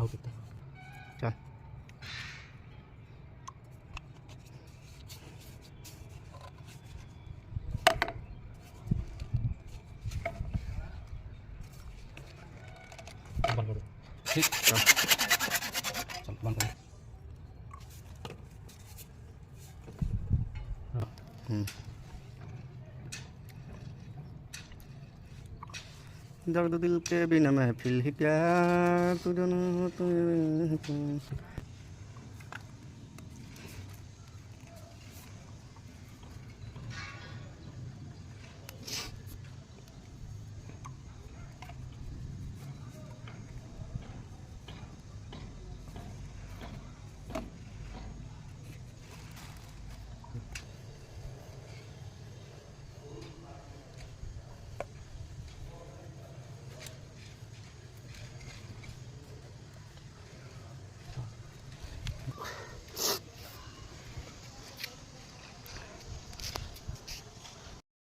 भाऊ किती चल बंद करो ठीक चल चल बंद करो दर्द दिल के बिना महफिल ही क्या तुझे